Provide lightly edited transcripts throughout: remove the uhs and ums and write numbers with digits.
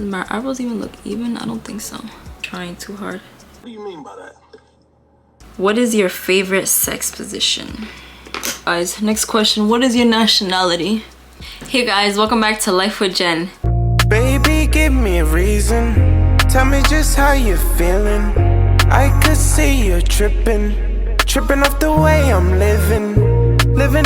My eyebrows even look even? I don't think so. Trying too hard. What do you mean by that? What is your favorite sex position? Guys, next question. What is your nationality? Hey guys, welcome back to Life with Jen. Baby, give me a reason. Tell me just how you're feeling. I could see you're tripping off the way I'm living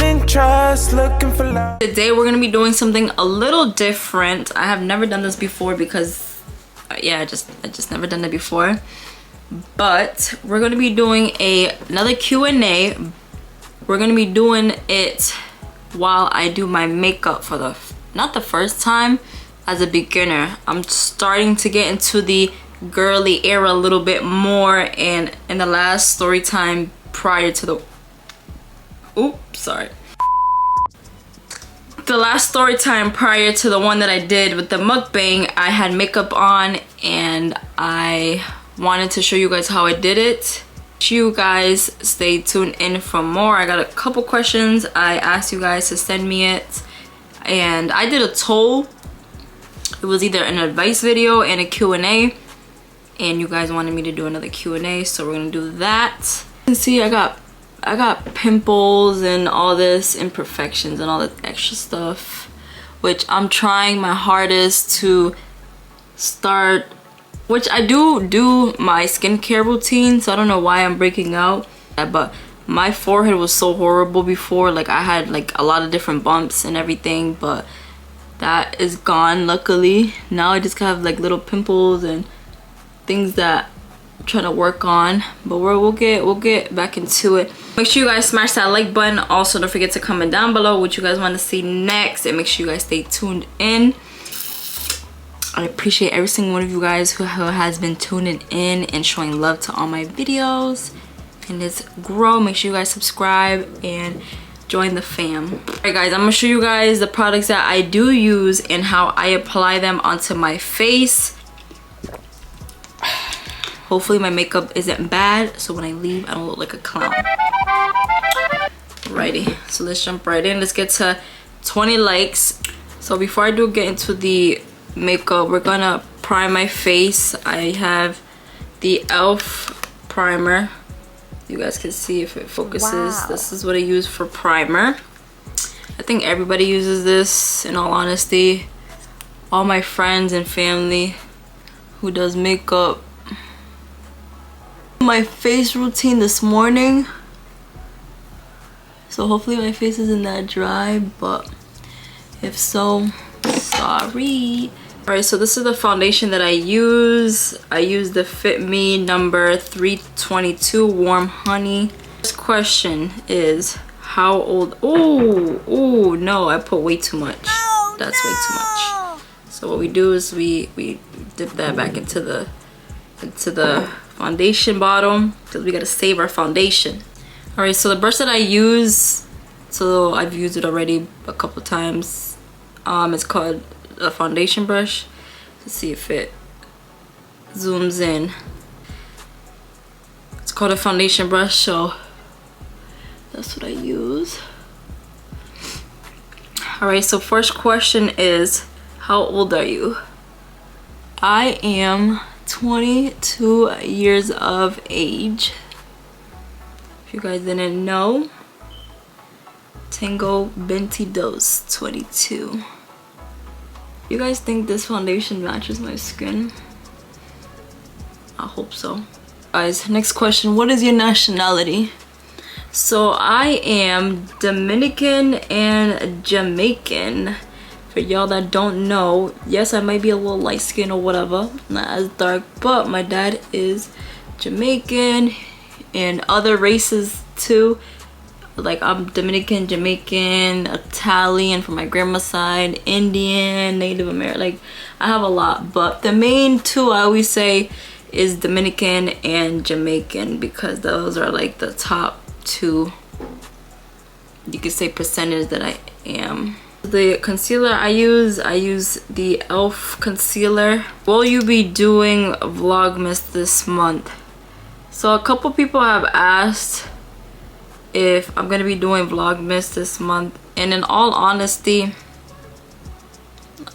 in trust, looking for love. Today we're gonna be doing something a little different. I have never done this before because yeah, I just never done it before. But we're gonna be doing another Q&A. We're gonna be doing it while I do my makeup for not the first time. As a beginner, I'm starting to get into the girly era a little bit more, and in the last story time prior to the last story time prior to the one that I did with the mukbang, I had makeup on and I wanted to show you guys how I did it. You guys stay tuned in for more. I got a couple questions. I asked you guys to send me it, and I did a toll. It was either an advice video and a Q&A, and you guys wanted me to do another Q&A, so we're gonna do that. You can see I got pimples and all this imperfections and all that extra stuff, which I'm trying my hardest to start, which I do my skincare routine, so I don't know why I'm breaking out. But my forehead was so horrible before, like I had like a lot of different bumps and everything, but that is gone luckily. Now I just have like little pimples and things that I'm trying to work on, but we'll get back into it. Make sure you guys smash that like button. Also, don't forget to comment down below what you guys want to see next, and make sure you guys stay tuned in. I appreciate every single one of you guys who has been tuning in and showing love to all my videos, and it's grow. Make sure you guys subscribe and join the fam. Alright guys, I'm gonna show you guys the products that I do use and how I apply them onto my face. Hopefully my makeup isn't bad, so when I leave I don't look like a clown. Alrighty, so let's jump right in. Let's get to 20 likes. So before I do get into the makeup, we're gonna prime my face. I have the e.l.f. primer. You guys can see if it focuses. Wow. This is what I use for primer. I think everybody uses this, in all honesty. All my friends and family who does makeup. My face routine this morning, so hopefully my face isn't that dry, but if so, sorry. Alright, so this is the foundation that I use. I use the Fit Me number 322 Warm Honey. First question is, how old? Oh no, I put way too much. That's way too much. So what we do is we dip that back into the foundation bottle, because we gotta save our foundation. Alright, so the brush that I use, so I've used it already a couple times. It's called a foundation brush. Let's see if it zooms in. It's called a foundation brush, so that's what I use. Alright, so first question is, how old are you? I am 22 years of age. If you guys didn't know, Tengo 22, 22. You guys think this foundation matches my skin? I hope so. Guys, next question. What is your nationality? So I am Dominican and Jamaican. For y'all that don't know, yes, I might be a little light skin or whatever, not as dark, but my dad is Jamaican and other races too. Like I'm Dominican, Jamaican, Italian from my grandma's side, Indian, Native American. Like I have a lot, but the main two I always say is Dominican and Jamaican, because those are like the top two, you could say, percentage that I am. The concealer I use the e.l.f. concealer. Will you be doing Vlogmas this month? So a couple people have asked if I'm gonna be doing Vlogmas this month, and in all honesty,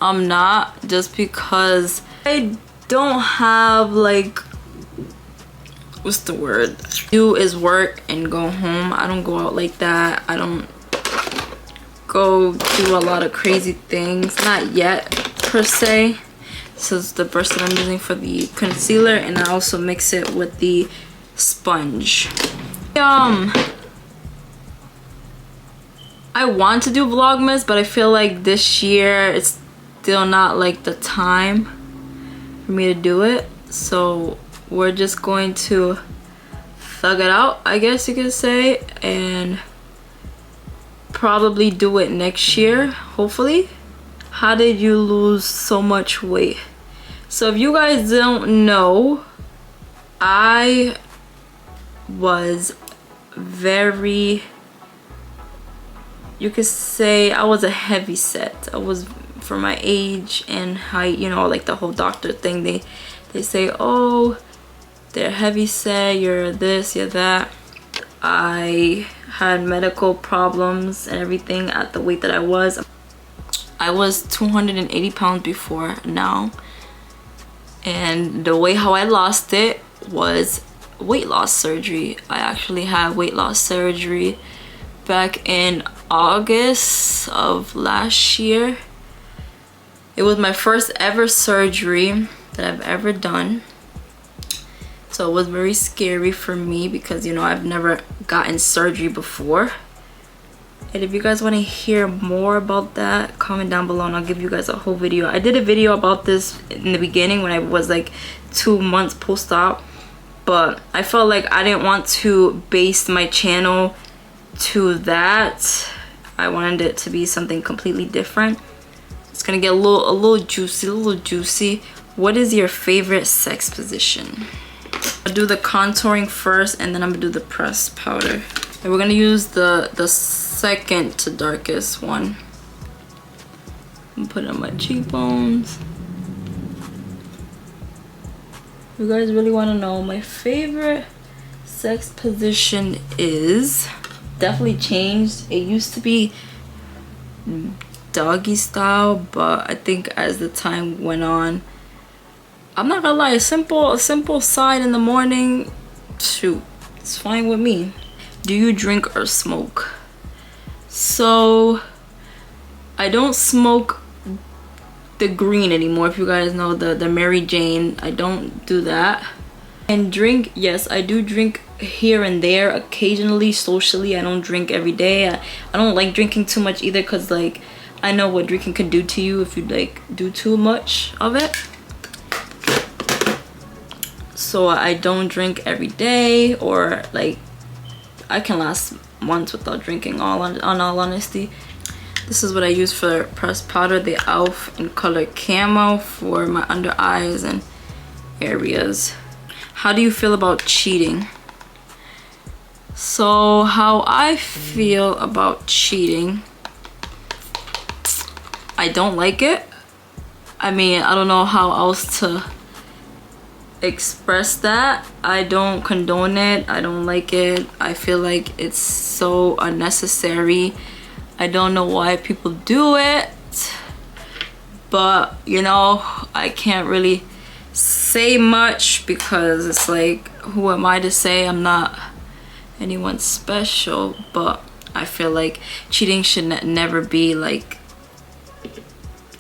I'm not, just because I don't have like, what's the word? Do is work and go home. I don't go out like that. I don't go do a lot of crazy things. Not yet per se. This is the brush that I'm using for the concealer, and I also mix it with the sponge. I want to do Vlogmas, but I feel like this year it's still not like the time for me to do it. So we're just going to thug it out, I guess you could say, and probably do it next year, hopefully. How did you lose so much weight? So if you guys don't know, I was very, you could say I was a heavy set. I was, for my age and height, you know, like the whole doctor thing, they say, oh, they're heavy set, you're this, you're that. I had medical problems and everything at the weight that I was. I was 280 pounds before now, and the way how I lost it was weight loss surgery. I actually had weight loss surgery back in August of last year. It was my first ever surgery that I've ever done, so it was very scary for me because, you know, I've never gotten surgery before. And if you guys want to hear more about that, comment down below and I'll give you guys a whole video. I did a video about this in the beginning when I was like 2 months post-op, but I felt like I didn't want to base my channel to that. I wanted it to be something completely different. It's gonna get a little juicy. What is your favorite sex position? I'll do the contouring first, and then I'm gonna do the pressed powder. And we're gonna use the second to darkest one. I'm putting on my cheekbones. You guys really want to know my favorite sex position is definitely changed. It used to be doggy style, but I think as the time went on, I'm not gonna lie, a simple side in the morning, shoot, it's fine with me. Do you drink or smoke? So I don't smoke the green anymore. If you guys know the Mary Jane, I don't do that. And drink, yes, I do drink here and there occasionally, socially. I don't drink every day. I don't like drinking too much either, because like I know what drinking can do to you if you like do too much of it. So I don't drink every day, or like I can last months without drinking, on all honesty. This is what I use for pressed powder, the e.l.f. in color camo for my under eyes and areas. How do you feel about cheating? So how I feel about cheating, I don't like it. I mean, I don't know how else to express that. I don't condone it. I don't like it. I feel like it's so unnecessary. I don't know why people do it, but you know, I can't really say much because it's like, who am I to say? I'm not anyone special, but I feel like cheating should never be like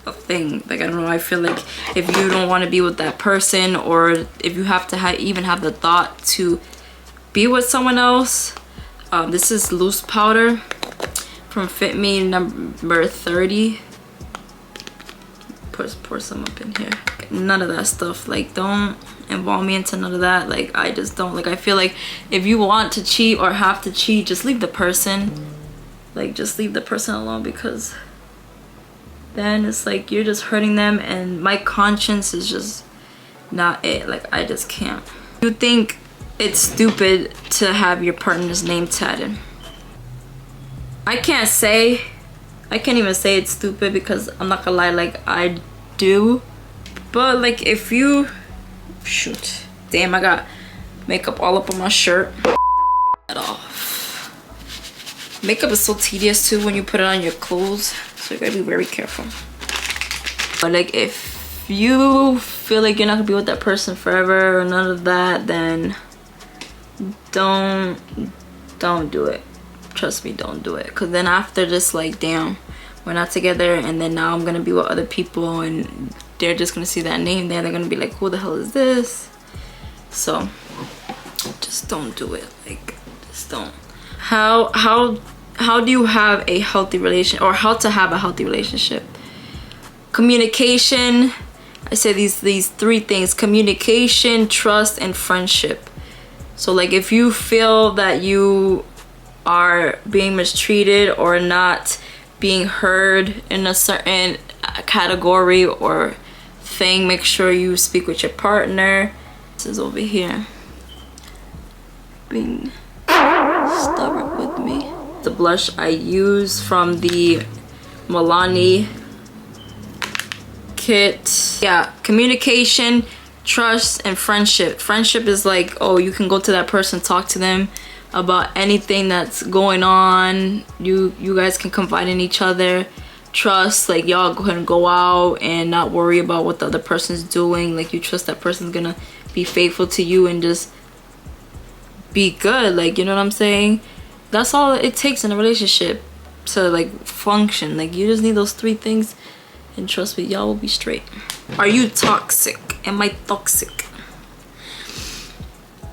a thing. Like, I don't know, I feel like if you don't want to be with that person, or if you have to even have the thought to be with someone else, this is loose powder from Fit Me number 30. Pour some up in here. None of that stuff, like, don't involve me into none of that. Like, I just don't, like, I feel like if you want to cheat or have to cheat, just leave the person. Like, just leave the person alone, because then it's like you're just hurting them, and my conscience is just not it. Like, I just can't. You think it's stupid to have your partner's name tatted? I can't even say it's stupid, because I'm not gonna lie, like, I do. But like, if you, shoot, damn, I got makeup all up on my shirt. Get off. Makeup is so tedious too when you put it on your clothes, so you gotta be very careful. But like, if you feel like you're not gonna be with that person forever or none of that, then don't do it. Trust me, don't do it. Because then after this, like, damn, we're not together, and then now I'm gonna be with other people and they're just gonna see that name there, they're gonna be like, who the hell is this? So just don't do it. Like, just don't. How do you have a healthy relation, or how to have a healthy relationship? Communication. I say these three things: communication, trust, and friendship. So like, if you feel that you are being mistreated or not being heard in a certain category or thing, make sure you speak with your partner. This is over here being stubborn with me. The blush I use from the Milani kit. Yeah, communication, trust, and friendship. Friendship is like, oh, you can go to that person, talk to them about anything that's going on. You guys can confide in each other. Trust, like, y'all go ahead and go out and not worry about what the other person's doing. Like, you trust that person's gonna be faithful to you and just be good. Like, you know what I'm saying? That's all it takes in a relationship to like function. Like, you just need those three things, and trust me, y'all will be straight. Are you toxic? Am I toxic?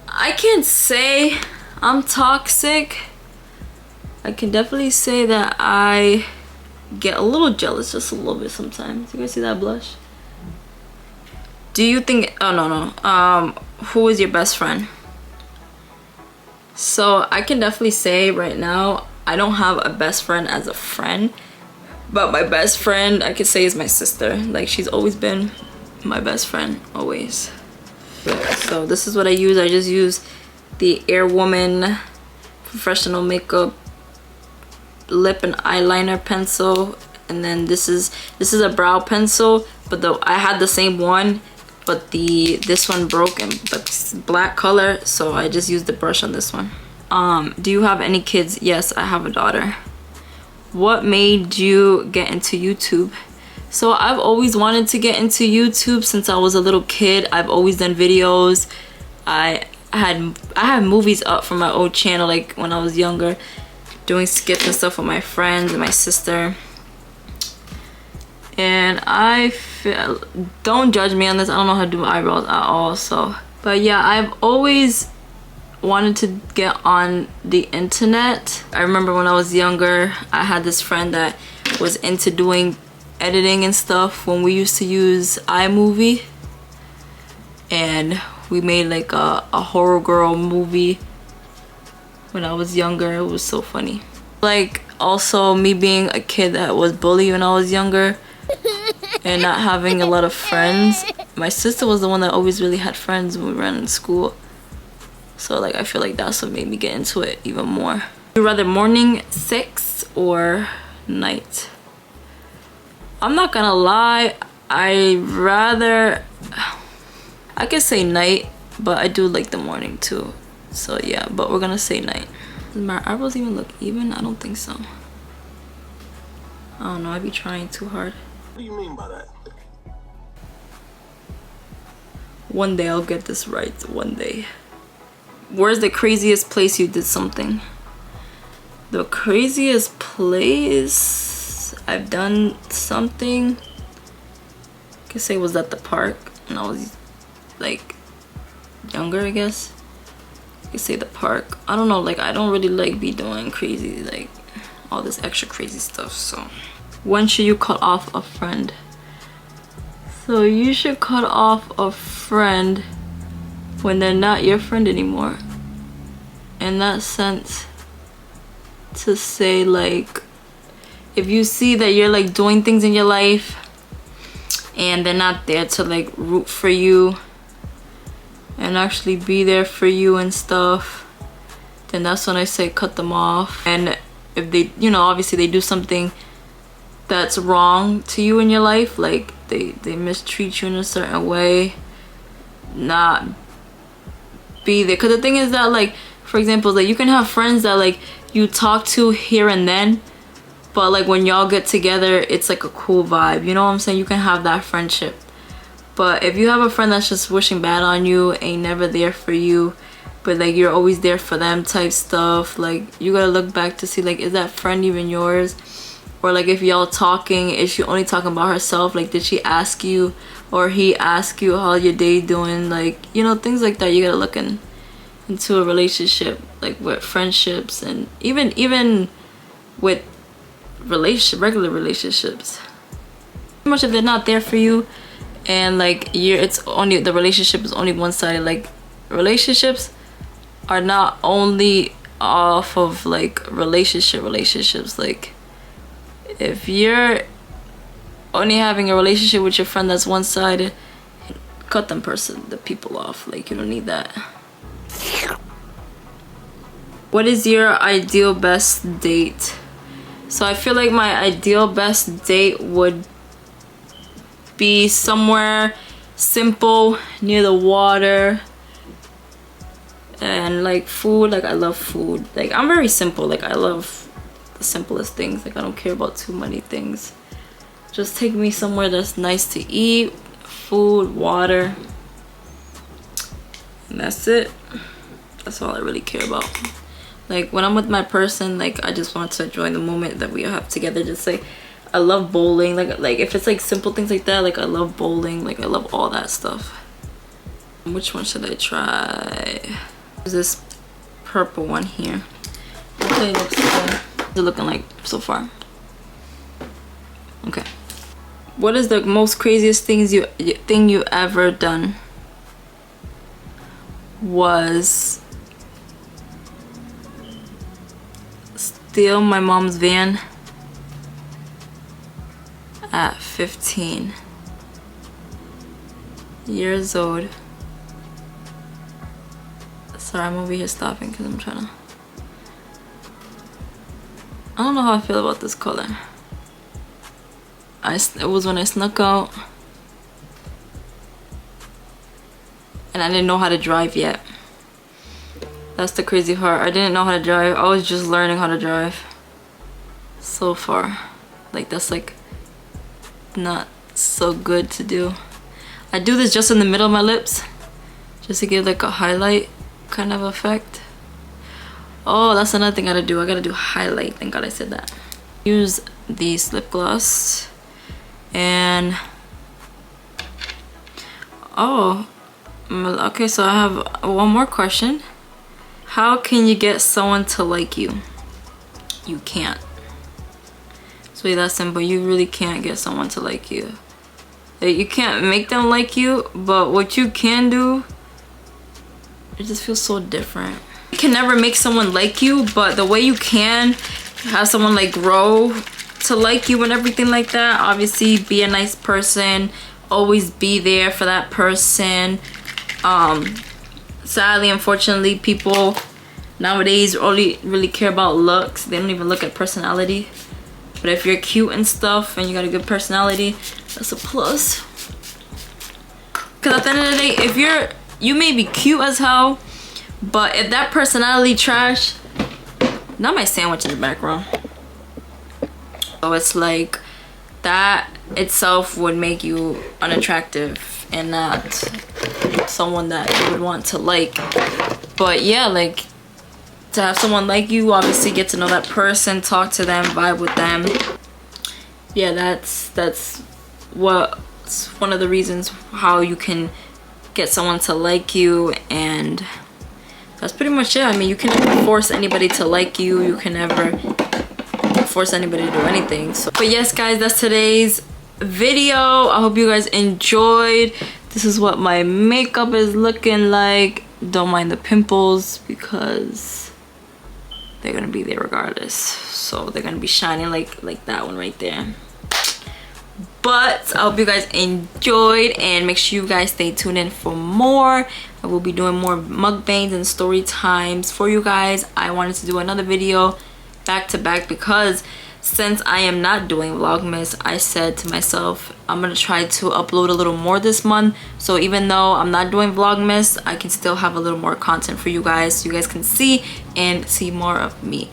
I can't say I'm toxic. I can definitely say that I get a little jealous, just a little bit sometimes. You guys see that blush? Do you think, oh no, who is your best friend? So I can definitely say right now, I don't have a best friend as a friend, but my best friend I could say is my sister. Like, she's always been my best friend, always. So this is what I use. I just use the Air Woman Professional Makeup lip and eyeliner pencil, and then this is a brow pencil, but I had the same one, but this one broke, and but it's black color, so I just used the brush on this one. Do you have any kids? Yes, I have a daughter. What made you get into YouTube? So I've always wanted to get into YouTube since I was a little kid. I've always done videos. I had movies up from my old channel, like when I was younger, doing skits and stuff with my friends and my sister. And I feel, don't judge me on this, I don't know how to do eyebrows at all, so. But yeah, I've always wanted to get on the internet. I remember when I was younger, I had this friend that was into doing editing and stuff when we used to use iMovie, and we made like a horror girl movie when I was younger. It was so funny. Like, also me being a kid that was bullied when I was younger and not having a lot of friends. My sister was the one that always really had friends when we ran in school, so like, I feel like that's what made me get into it even more. Would you rather morning sex or night? I'm not gonna lie, I could say night, but I do like the morning too. So yeah, but we're gonna say night. Does my eyebrows even look even? I don't think so. I don't know, I be trying too hard. What do you mean by that? One day I'll get this right, one day. Where's the craziest place you did something? The craziest place I've done something, I could say, was at the park when I was like younger, I guess. I could say the park. I don't know, like, I don't really like be doing crazy, like all this extra crazy stuff. So when should you cut off a friend? So you should cut off a friend when they're not your friend anymore. In that sense, to say, like, if you see that you're like doing things in your life and they're not there to like root for you and actually be there for you and stuff, then that's when I say cut them off. And if they, you know, obviously they do something that's wrong to you in your life, like they mistreat you in a certain way, not be there. Because the thing is that, like, for example, like, you can have friends that like you talk to here and then, but like when y'all get together, it's like a cool vibe, you know what I'm saying? You can have that friendship. But if you have a friend that's just wishing bad on you, ain't never there for you, but like you're always there for them type stuff, like you gotta look back to see, like, is that friend even yours? Or like if y'all talking, is she only talking about herself? Like, did she ask you or he ask you how your day doing? Like, you know, things like that. You gotta look into a relationship, like with friendships, and even with regular relationships. Pretty much if they're not there for you, and like it's only, the relationship is only one-sided. Like, relationships are not only off of like relationships. Like, if you're only having a relationship with your friend that's one-sided, cut the people off. Like, you don't need that. What is your ideal best date? So I feel like my ideal best date would be somewhere simple, near the water, and like food. Like, I love food. Like, I'm very simple. Like, I love the simplest things. Like, I don't care about too many things. Just take me somewhere that's nice to eat, food, water, and that's it. That's all I really care about. Like, when I'm with my person, like, I just want to enjoy the moment that we have together. Just like, I love bowling. Like if it's like simple things like that, like I love bowling. Like, I love all that stuff. Which one should I try? There's this purple one here. Okay, looks good. What's it looking like so far? Okay. What is the most craziest thing you ever done? Was steal my mom's van at 15 years old. Sorry, I'm over here stopping because I'm trying to... I don't know how I feel about this color. It was when I snuck out and I didn't know how to drive yet. That's the crazy part. I didn't know how to drive. I was just learning how to drive so far. Like, that's like not so good to do. I do this just in the middle of my lips, just to give like a highlight kind of effect. Oh, that's another thing I gotta do. I gotta do highlight. Thank God I said that. Use the lip gloss. And oh, okay, so I have one more question. How can you get someone to like you? You can't. It's really that simple. You really can't get someone to like you. You can't make them like you, but what you can do, it just feels so different. You can never make someone like you, but the way you can have someone like grow to like you and everything like that, obviously be a nice person, always be there for that person. Sadly, unfortunately, people nowadays only really care about looks. They don't even look at personality. But if you're cute and stuff and you got a good personality, that's a plus. Because at the end of the day, if you may be cute as hell, but if that personality trash, not my sandwich in the background. So it's like that itself would make you unattractive and not someone that you would want to like. But yeah, like, to have someone like you, obviously get to know that person, talk to them, vibe with them. Yeah, that's what's one of the reasons how you can get someone to like you. And that's pretty much it. I mean, you can never force anybody to like you. You can never force anybody to do anything. So, but yes guys, that's today's video. I hope you guys enjoyed. This is what my makeup is looking like. Don't mind the pimples because they're gonna be there regardless. So they're gonna be shining like that one right there. But I hope you guys enjoyed, and make sure you guys stay tuned in for more. I will be doing more mukbangs and story times for you guys. I wanted to do another video back to back because since I am not doing Vlogmas, I said to myself I'm gonna try to upload a little more this month. So even though I'm not doing Vlogmas, I can still have a little more content for you guys, so you guys can see more of me.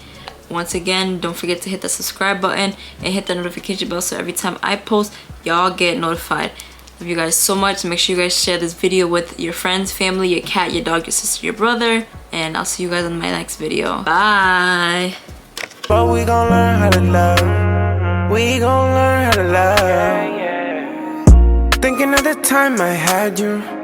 Once again, don't forget to hit the subscribe button and hit the notification bell so every time I post, y'all get notified. Love you guys so much. Make sure you guys share this video with your friends, family, your cat, your dog, your sister, your brother. And I'll see you guys in my next video. Bye. But we gon' learn how to love. We gon' learn how to love. Thinking of the time I had you.